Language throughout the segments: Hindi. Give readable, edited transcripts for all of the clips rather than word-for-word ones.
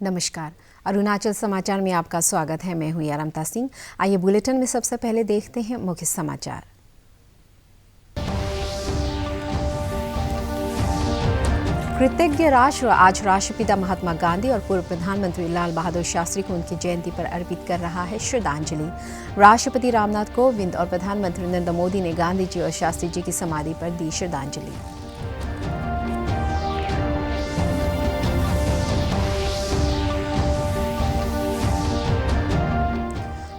नमस्कार। अरुणाचल समाचार में आपका स्वागत है। मैं हूं यारमता सिंह। आइए बुलेटिन में सबसे पहले देखते हैं मुख्य समाचार। कृतज्ञ राष्ट्र आज राष्ट्रपिता महात्मा गांधी और पूर्व प्रधानमंत्री लाल बहादुर शास्त्री को उनकी जयंती पर अर्पित कर रहा है श्रद्धांजलि। राष्ट्रपति रामनाथ कोविंद और प्रधानमंत्री नरेंद्र मोदी ने गांधी जी और शास्त्री जी की समाधि पर दी श्रद्धांजलि।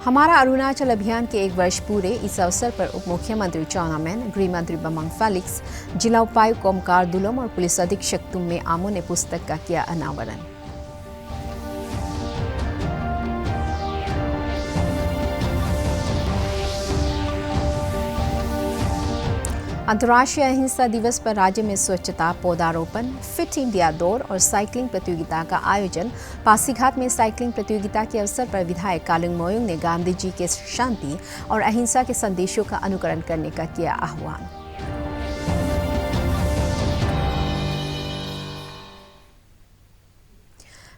हमारा अरुणाचल अभियान के 1 वर्ष पूरे। इस अवसर पर उप मुख्यमंत्री चाउना मैन, गृह मंत्री बमांग फेलिक्स, जिला उपायुक्त ओमकार दुलोम और पुलिस अधीक्षक तुम्मे आमो ने पुस्तक का किया अनावरण। अंतर्राष्ट्रीय अहिंसा दिवस पर राज्य में स्वच्छता, पौधारोपण, फिट इंडिया दौड़ और साइकिलिंग प्रतियोगिता का आयोजन। पासीघाट में साइकिलिंग प्रतियोगिता के अवसर पर विधायक कालिंग मोयोंग ने गांधी जी के शांति और अहिंसा के संदेशों का अनुकरण करने का किया आह्वान।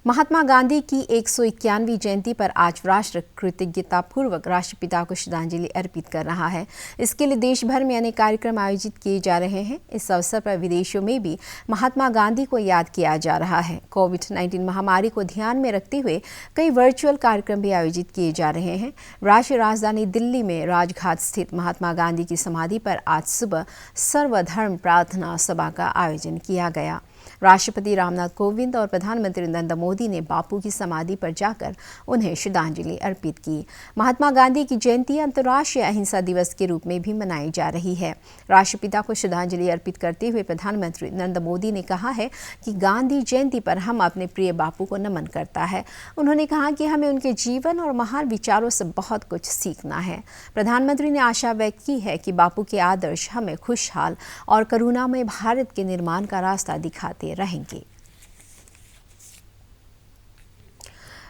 महात्मा गांधी की 191वीं जयंती पर आज राष्ट्र कृतज्ञतापूर्वक राष्ट्रपिता को श्रद्धांजलि अर्पित कर रहा है। इसके लिए देश भर में अनेक कार्यक्रम आयोजित किए जा रहे हैं। इस अवसर पर विदेशों में भी महात्मा गांधी को याद किया जा रहा है। कोविड-19 महामारी को ध्यान में रखते हुए कई वर्चुअल कार्यक्रम भी आयोजित किए जा रहे हैं। राष्ट्रीय राजधानी दिल्ली में राजघाट स्थित महात्मा गांधी की समाधि पर आज सुबह सर्वधर्म प्रार्थना सभा का आयोजन किया गया। राष्ट्रपति रामनाथ कोविंद और प्रधानमंत्री नरेंद्र मोदी ने बापू की समाधि पर जाकर उन्हें श्रद्धांजलि अर्पित की। महात्मा गांधी की जयंती अंतर्राष्ट्रीय अहिंसा दिवस के रूप में भी मनाई जा रही है। राष्ट्रपिता को श्रद्धांजलि अर्पित करते हुए प्रधानमंत्री नरेंद्र मोदी ने कहा है कि गांधी जयंती पर हम अपने प्रिय बापू को नमन करता है। उन्होंने कहा कि हमें उनके जीवन और महान विचारों से बहुत कुछ सीखना है। प्रधानमंत्री ने आशा व्यक्त की है कि बापू के आदर्श हमें खुशहाल और करुणामय भारत के निर्माण का रास्ता दिखाते रहेंगे।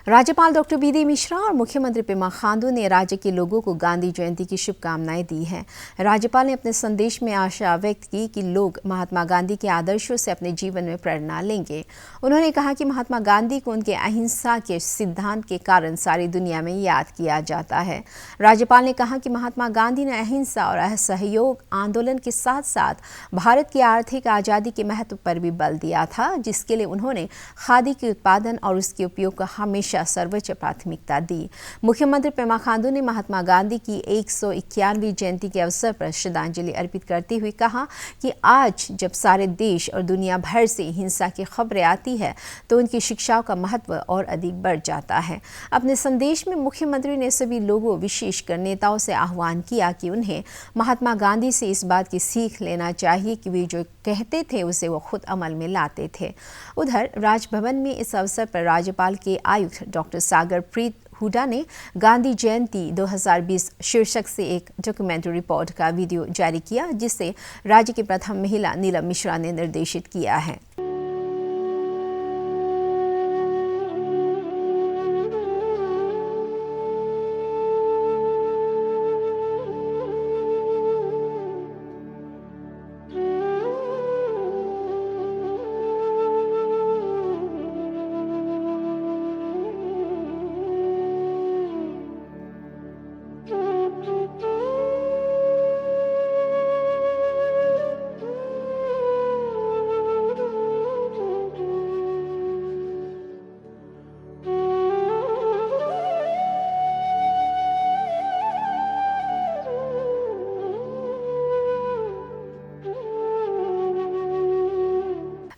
राज्यपाल डॉक्टर बी.डी. मिश्रा और मुख्यमंत्री पेमा खांडू ने राज्य के लोगों को गांधी जयंती की शुभकामनाएं दी हैं। राज्यपाल ने अपने संदेश में आशा व्यक्त की कि लोग महात्मा गांधी के आदर्शों से अपने जीवन में प्रेरणा लेंगे। उन्होंने कहा कि महात्मा गांधी को उनके अहिंसा के सिद्धांत के कारण सारी दुनिया में याद किया जाता है। राज्यपाल ने कहा कि महात्मा गांधी ने अहिंसा और असहयोग आंदोलन के साथ साथ भारत की आर्थिक आज़ादी के महत्व पर भी बल दिया था, जिसके लिए उन्होंने खादी के उत्पादन और उसके उपयोग को हमेशा सर्वोच्च प्राथमिकता दी। मुख्यमंत्री पेमा खांडू ने महात्मा गांधी की 191वीं जयंती के अवसर पर श्रद्धांजलि अर्पित करते हुए कहा कि आज जब सारे देश और दुनिया भर से हिंसा की खबरें आती है तो उनकी शिक्षाओं का महत्व और अधिक बढ़ जाता है। अपने संदेश में मुख्यमंत्री ने सभी लोगों, विशेषकर नेताओं से आह्वान किया कि उन्हें महात्मा गांधी से इस बात की सीख लेना चाहिए कि वे जो कहते थे उसे वो खुद अमल में लाते थे। उधर राजभवन में इस अवसर पर राज्यपाल के आयुक्त डॉक्टर सागर प्रीत हुडा ने गांधी जयंती 2020 शीर्षक से एक डॉक्यूमेंट्री रिपोर्ट का वीडियो जारी किया, जिसे राज्य की प्रथम महिला नीलम मिश्रा ने निर्देशित किया है।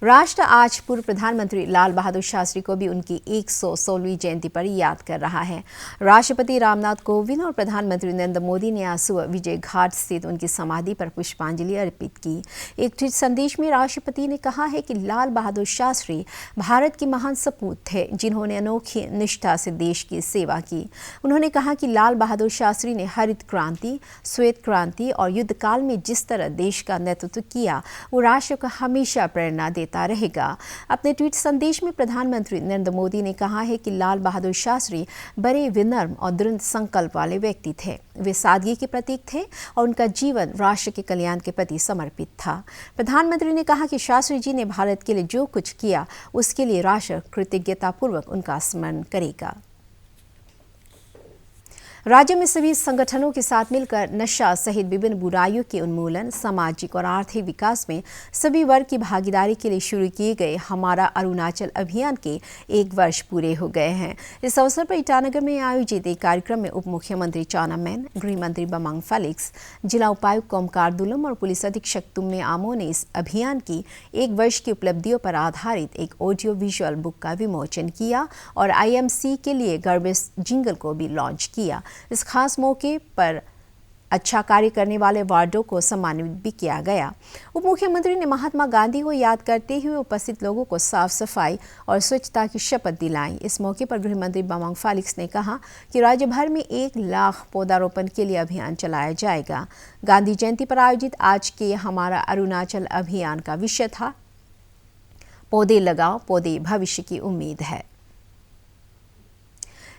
राष्ट्र आज पूर्व प्रधानमंत्री लाल बहादुर शास्त्री को भी उनकी 116वीं जयंती पर याद कर रहा है। राष्ट्रपति रामनाथ कोविंद और प्रधानमंत्री नरेंद्र मोदी ने आज सुबह विजय घाट स्थित उनकी समाधि पर पुष्पांजलि अर्पित की। एक ट्वीट संदेश में राष्ट्रपति ने कहा है कि लाल बहादुर शास्त्री भारत के महान सपूत थे, जिन्होंने अनोखी निष्ठा से देश की सेवा की। उन्होंने कहा कि लाल बहादुर शास्त्री ने हरित क्रांति, श्वेत क्रांति और युद्ध काल में जिस तरह देश का नेतृत्व किया, वो राष्ट्र को हमेशा प्रेरणा देता देता रहेगा। अपने ट्वीट संदेश में प्रधानमंत्री नरेंद्र मोदी ने कहा है कि लाल बहादुर शास्त्री बड़े विनम्र और दृढ़ संकल्प वाले व्यक्ति थे। वे सादगी के प्रतीक थे और उनका जीवन राष्ट्र के कल्याण के प्रति समर्पित था। प्रधानमंत्री ने कहा कि शास्त्री जी ने भारत के लिए जो कुछ किया उसके लिए राष्ट्र कृतज्ञतापूर्वक उनका स्मरण करेगा। राज्य में सभी संगठनों के साथ मिलकर नशा सहित विभिन्न बुराइयों के उन्मूलन, सामाजिक और आर्थिक विकास में सभी वर्ग की भागीदारी के लिए शुरू किए गए हमारा अरुणाचल अभियान के 1 वर्ष पूरे हो गए हैं। इस अवसर पर ईटानगर में आयोजित एक कार्यक्रम में उप मुख्यमंत्री चाउना मेन, गृह मंत्री बामांग फेलिक्स, जिला उपायुक्त कोमकार दुलम और पुलिस अधीक्षक तुम्मे आमो ने इस अभियान की 1 वर्ष की उपलब्धियों पर आधारित एक ऑडियो विजुअल बुक का विमोचन किया और IMC के लिए गर्विश जिंगल को भी लॉन्च किया। इस खास मौके पर अच्छा कार्य करने वाले वार्डों को सम्मानित भी किया गया। उप मुख्यमंत्री ने महात्मा गांधी को याद करते हुए उपस्थित लोगों को साफ सफाई और स्वच्छता की शपथ दिलाई। इस मौके पर गृह मंत्री बामांग फेलिक्स ने कहा कि राज्य भर में 1 लाख पौधारोपण के लिए अभियान चलाया जाएगा। गांधी जयंती पर आयोजित आज के हमारा अरुणाचल अभियान का विषय था पौधे लगाओ, पौधे भविष्य की उम्मीद है।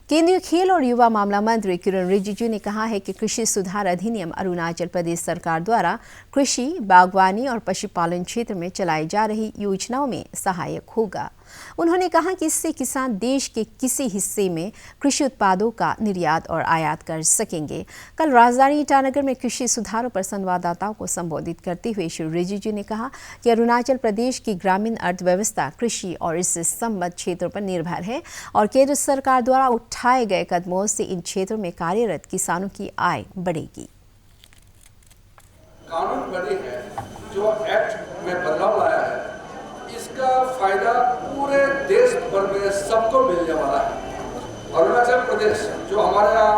केंद्रीय खेल और युवा मामला मंत्री किरण रिजिजू ने कहा है कि कृषि सुधार अधिनियम अरुणाचल प्रदेश सरकार द्वारा कृषि, बागवानी और पशुपालन क्षेत्र में चलाई जा रही योजनाओं में सहायक होगा। उन्होंने कहा कि इससे किसान देश के किसी हिस्से में कृषि उत्पादों का निर्यात और आयात कर सकेंगे। कल राजधानी ईटानगर में कृषि सुधारों पर संवाददाताओं को संबोधित करते हुए श्री रिजिजू ने कहा कि अरुणाचल प्रदेश की ग्रामीण अर्थव्यवस्था कृषि और इससे संबद्ध क्षेत्रों पर निर्भर है और केंद्र सरकार द्वारा उठाए गए कदमों से इन क्षेत्रों में कार्यरत किसानों की आय बढ़ेगी। कानून बने हैं जो एक्ट में बदलाव लाया है, इसका फायदा पूरे देश भर में सबको मिलने वाला है। अरुणाचल प्रदेश जो हमारे यहाँ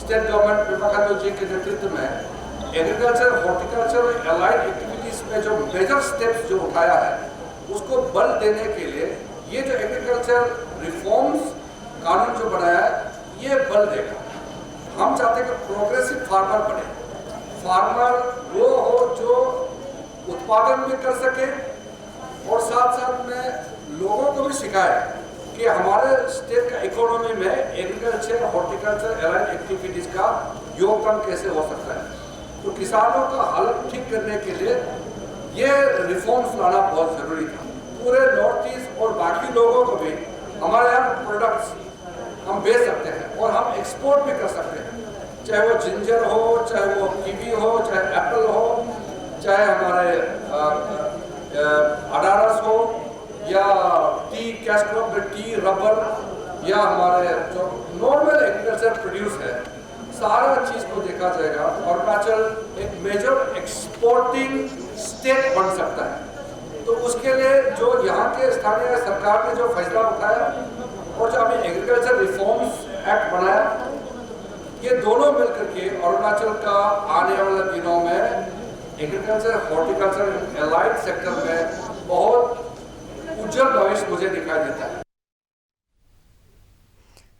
स्टेट गवर्नमेंट पेमा खांडू जी के नेतृत्व में एग्रीकल्चर, हॉर्टिकल्चर, एलाइड एक्टिविटीज में जो मेजर स्टेप्स जो उठाया है उसको बल देने के लिए ये जो एग्रीकल्चर रिफॉर्म्स कानून जो बनाया है ये बल देगा। हम चाहते हैं कि प्रोग्रेसिव फार्मर बने, फार्मर वो हो जो उत्पादन भी कर सके और साथ साथ में लोगों को भी सिखाए कि हमारे स्टेट का इकोनॉमी में एग्रीकल्चर, हॉर्टिकल्चर, एलाइड एक्टिविटीज का योगदान कैसे हो सकता है। तो किसानों का हालत ठीक करने के लिए ये रिफॉर्म्स लाना बहुत जरूरी था। पूरे नॉर्थ ईस्ट और बाकी लोगों को भी हमारे यहाँ प्रोडक्ट्स हम बेच सकते हैं और हम एक्सपोर्ट भी कर सकते हैं, चाहे वो जिंजर हो, चाहे वो कीवी हो, चाहे एप्पल हो, चाहे हमारे अनारस हो या टी, कैश क्रॉप में टी, रबर या हमारे जो नॉर्मल एग्रीकल्चर प्रोड्यूस है, सारा चीज को देखा जाएगा। और अरुणाचल एक मेजर एक्सपोर्टिंग स्टेट बन सकता है। तो उसके लिए जो यहाँ के स्थानीय सरकार ने जो फैसला उठाया और जो अभी एग्रीकल्चर रिफॉर्म्स एक्ट बनाया, ये दोनों मिलकर के अरुणाचल का आने वाले दिनों में एग्रीकल्चर, हॉर्टिकल्चर, एलाइड सेक्टर में बहुत उज्जवल भविष्य मुझे दिखाई देता है।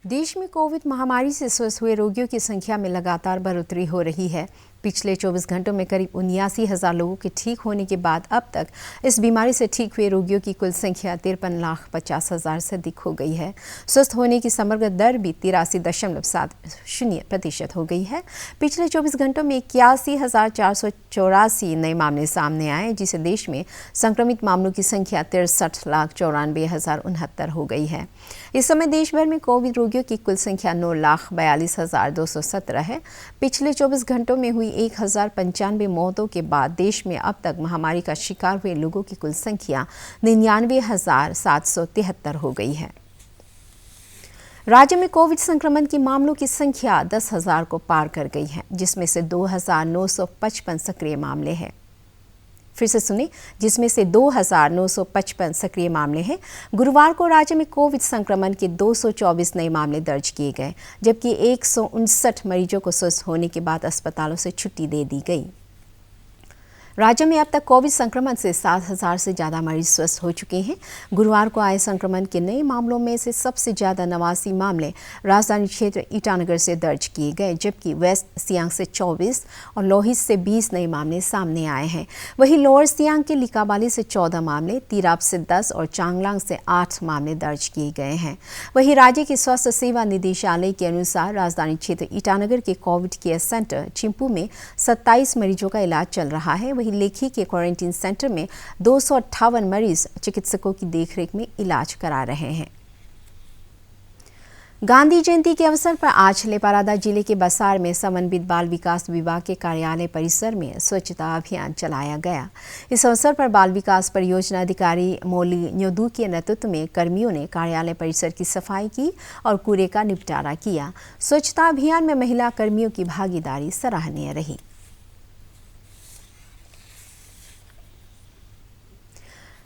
देश में कोविड महामारी से स्वस्थ हुए रोगियों की संख्या में लगातार बढ़ोतरी हो रही है। पिछले 24 घंटों में करीब 79,000 लोगों के ठीक होने के बाद अब तक इस बीमारी से ठीक हुए रोगियों की कुल संख्या 53,50,000 से अधिक हो गई है। स्वस्थ होने की समग्र दर भी 83.70% हो गई है। पिछले 24 घंटों में 81,484 नए मामले सामने आए, जिससे देश में संक्रमित मामलों की संख्या 63,94,069 हो गई है। इस समय देश भर में कोविड रोगियों की कुल संख्या 9,42,217 है। पिछले 24 घंटों में हुई 1,095 मौतों के बाद देश में अब तक महामारी का शिकार हुए लोगों की कुल संख्या 99,773 हो गई है। राज्य में कोविड संक्रमण के मामलों की संख्या 10,000 को पार कर गई है, जिसमें से 2,955 सक्रिय मामले हैं। फिर से सुने, जिसमें से 2,955 सक्रिय मामले हैं। गुरुवार को राज्य में कोविड संक्रमण के 224 नए मामले दर्ज किए गए, जबकि 159 मरीजों को स्वस्थ होने के बाद अस्पतालों से छुट्टी दे दी गई। राज्य में अब तक कोविड संक्रमण से 7,000 से ज़्यादा मरीज स्वस्थ हो चुके हैं। गुरुवार को आए संक्रमण के नए मामलों में से सबसे ज़्यादा 89 मामले राजधानी क्षेत्र ईटानगर से दर्ज किए गए, जबकि वेस्ट सियांग से 24 और लोहित से 20 नए मामले सामने आए हैं। वहीं लोअर सियांग के लिकाबाली से 14 मामले, तिराप से 10 और चांगलांग से 8 मामले दर्ज किए गए हैं। वहीं राज्य के स्वास्थ्य सेवा निदेशालय के अनुसार राजधानी क्षेत्र ईटानगर के कोविड केयर सेंटर चिंपू में 27 मरीजों का इलाज चल रहा है। वहीं लेखी के क्वारंटीन सेंटर में 258 मरीज चिकित्सकों की देखरेख में इलाज करा रहे हैं। गांधी जयंती के अवसर पर आज लेपारादा जिले के बसार में समन्वित बाल विकास विभाग के कार्यालय परिसर में स्वच्छता अभियान चलाया गया। इस अवसर पर बाल विकास परियोजना अधिकारी मोली न्योदू के नेतृत्व में कर्मियों ने कार्यालय परिसर की सफाई की और कूड़े का निपटारा किया। स्वच्छता अभियान में महिला कर्मियों की भागीदारी सराहनीय रही।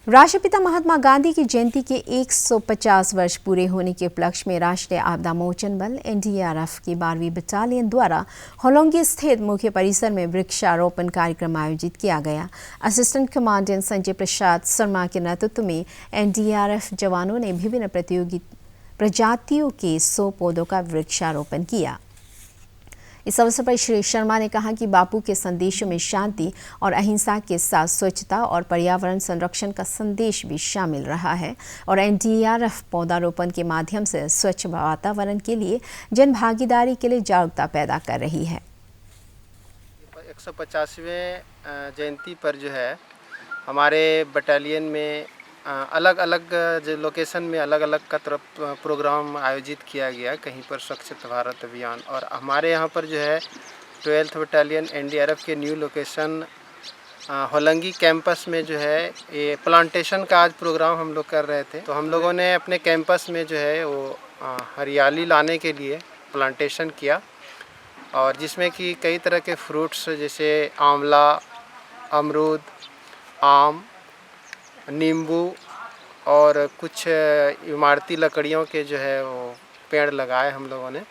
राष्ट्रपिता महात्मा गांधी की जयंती के 150 वर्ष पूरे होने के उपलक्ष्य में राष्ट्रीय आपदा मोचन बल NDRF की 12वीं बटालियन द्वारा होलोंगी स्थित मुख्य परिसर में वृक्षारोपण कार्यक्रम आयोजित किया गया। असिस्टेंट कमांडेंट संजय प्रसाद शर्मा के नेतृत्व में NDRF जवानों ने विभिन्न प्रजातियों के 100 पौधों का वृक्षारोपण किया। इस अवसर पर श्री शर्मा ने कहा कि बापू के संदेशों में शांति और अहिंसा के साथ स्वच्छता और पर्यावरण संरक्षण का संदेश भी शामिल रहा है और NDRF पौधारोपण के माध्यम से स्वच्छ वातावरण के लिए जन भागीदारी के लिए जागरूकता पैदा कर रही है। 150वें जयंती पर जो है हमारे बटालियन में अलग अलग लोकेशन में अलग अलग का तरफ प्रोग्राम आयोजित किया गया। कहीं पर स्वच्छ भारत अभियान, और हमारे यहाँ पर जो है 12th बटालियन NDRF के न्यू लोकेशन होलंगी कैंपस में जो है ये प्लांटेशन का आज प्रोग्राम हम लोग कर रहे थे। तो हम लोगों ने अपने कैंपस में जो है वो हरियाली लाने के लिए प्लांटेशन किया, और जिसमें कि कई तरह के फ्रूट्स जैसे आंवला, अमरूद, आम, नींबू और कुछ इमारती लकड़ियों के जो है वो पेड़ लगाए हम लोगों ने।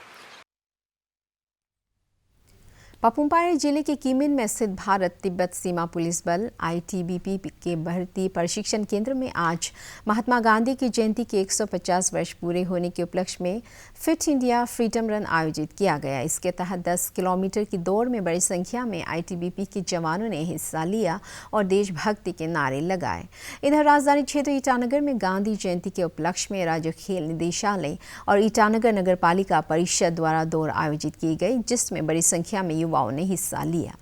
पापुमपारे जिले के कीमिन में स्थित भारत तिब्बत सीमा पुलिस बल ITBP के भर्ती प्रशिक्षण केंद्र में आज महात्मा गांधी की जयंती के 150 वर्ष पूरे होने के उपलक्ष्य में फिट इंडिया फ्रीडम रन आयोजित किया गया। इसके तहत 10 किलोमीटर की दौड़ में बड़ी संख्या में ITBP के जवानों ने हिस्सा लिया और देशभक्ति के नारे लगाए। इधर राजधानी क्षेत्र ईटानगर में गांधी जयंती के उपलक्ष्य में राज्य खेल निदेशालय और ईटानगर नगर पालिका परिषद द्वारा दौड़ आयोजित की गई, जिसमें बड़ी संख्या में युवाओं ने हिस्सा लिया।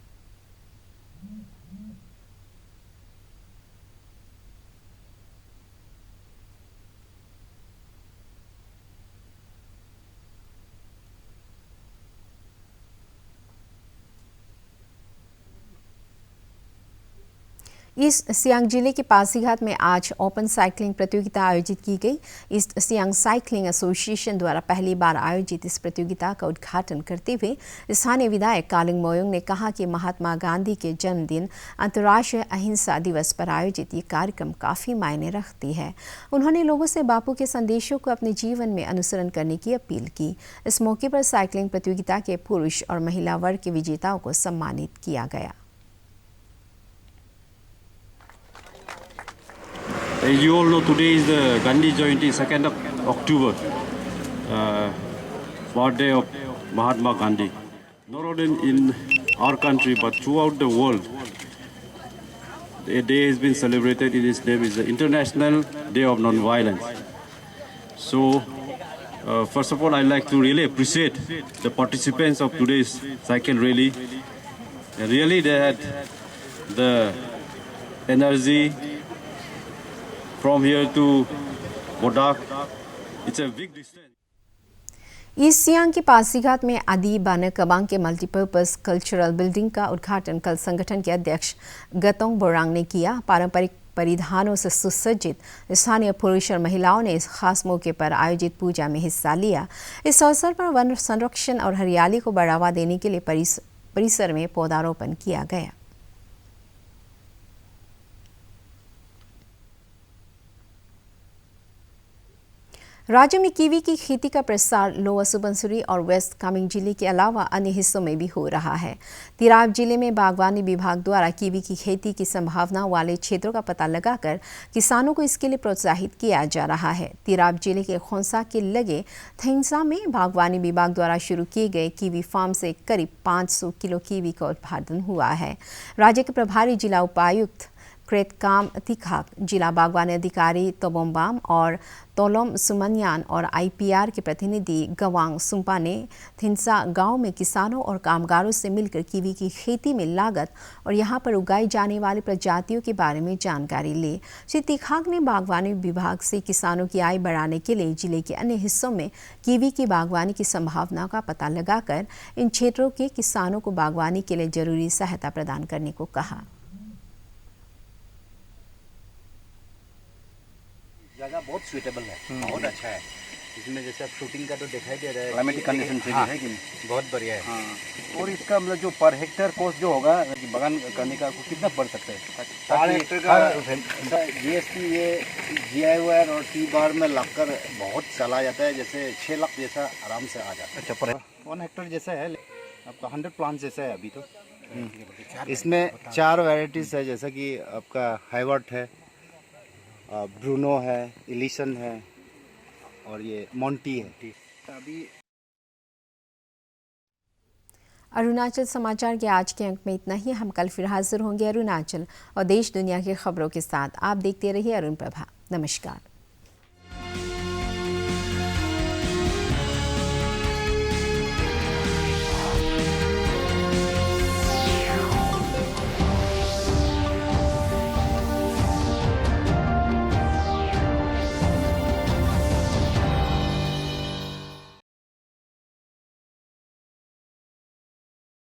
ईस्ट सियांग जिले के पासीघाट में आज ओपन साइकिलिंग प्रतियोगिता आयोजित की गई। ईस्ट सियांग साइकिलिंग एसोसिएशन द्वारा पहली बार आयोजित इस प्रतियोगिता का उद्घाटन करते हुए स्थानीय विधायक कालिंग मोयोंग ने कहा कि महात्मा गांधी के जन्मदिन अंतर्राष्ट्रीय अहिंसा दिवस पर आयोजित ये कार्यक्रम काफ़ी मायने रखती है। उन्होंने लोगों से बापू के संदेशों को अपने जीवन में अनुसरण करने की अपील की। इस मौके पर साइकिलिंग प्रतियोगिता के पुरुष और महिला वर्ग के विजेताओं को सम्मानित किया गया। As you all know, today is the Gandhi Jayanti, 2nd of October, birthday of Mahatma Gandhi. Not only in our country, but throughout the world, a day has been celebrated in his name. Is the International Day of Non-Violence. So, first of all, I'd like to really appreciate the participants of today's cycle rally. And really, they had the energy. From here to Bodak, it's a big distance. East Siang के पासीघाट में आदि बानक कबांग के मल्टीपर्पज कल्चरल बिल्डिंग का उद्घाटन कल संगठन के अध्यक्ष गतोंग बोरांग ने किया। पारंपरिक परिधानों से सुसज्जित स्थानीय पुरुष और महिलाओं ने इस खास मौके पर आयोजित पूजा में हिस्सा लिया। इस अवसर पर वन संरक्षण और हरियाली को बढ़ावा देने के लिए परिसर में पौधारोपण किया गया। राज्य में कीवी की खेती का प्रसार लोअर सुबनसिरी और वेस्ट कामेंग जिले के अलावा अन्य हिस्सों में भी हो रहा है। तिराप जिले में बागवानी विभाग द्वारा कीवी की खेती की संभावना वाले क्षेत्रों का पता लगाकर किसानों को इसके लिए प्रोत्साहित किया जा रहा है। तिराप जिले के खोंसा के लगे थेंगसा में बागवानी विभाग द्वारा शुरू किए गए कीवी फार्म से करीब 500 किलो कीवी का उत्पादन हुआ है। राज्य के प्रभारी जिला उपायुक्त क्रेतकाम तिखाक, जिला बागवानी अधिकारी तोबोम्बाम और तोलोम सुमनयान और आईपीआर के प्रतिनिधि गवांग सुम्पा ने थिंसा गांव में किसानों और कामगारों से मिलकर कीवी की खेती में लागत और यहां पर उगाई जाने वाली प्रजातियों के बारे में जानकारी ली। श्री तिखाक ने बागवानी विभाग से किसानों की आय बढ़ाने के लिए जिले के अन्य हिस्सों में कीवी की बागवानी की संभावना का पता लगाकर इन क्षेत्रों के किसानों को बागवानी के लिए जरूरी सहायता प्रदान करने को कहा। जगह बहुत सूटेबल है, बहुत अच्छा है। इसमें जैसे फ्रूटिंग का तो दिखाई दे रहा है, क्लाइमेटिक कंडीशन से हाँ, है कि बहुत बढ़िया है। हाँ। और इसका मतलब जो पर हेक्टेयर कॉस्ट जो होगा बागान करने का कितना पड़ सकता है? पर हेक्टेयर का जीएसटी ये GIOR और टी बार में लगकर बहुत चला जाता है, जैसे 6 लाख जैसा आराम से आ जाता है। अच्छा, पर 1 हेक्टेयर जैसा है, आपका 100 प्लांट जैसा है अभी तो। इसमें 4 वैरायटीज है, जैसा कि आपका हाईवर्ट है, ब्रूनो है, इलिशन है और ये मोंटी है। अभी अरुणाचल समाचार के आज के अंक में इतना ही। हम कल फिर हाजिर होंगे अरुणाचल और देश दुनिया की खबरों के साथ। आप देखते रहिए अरुण प्रभा। नमस्कार।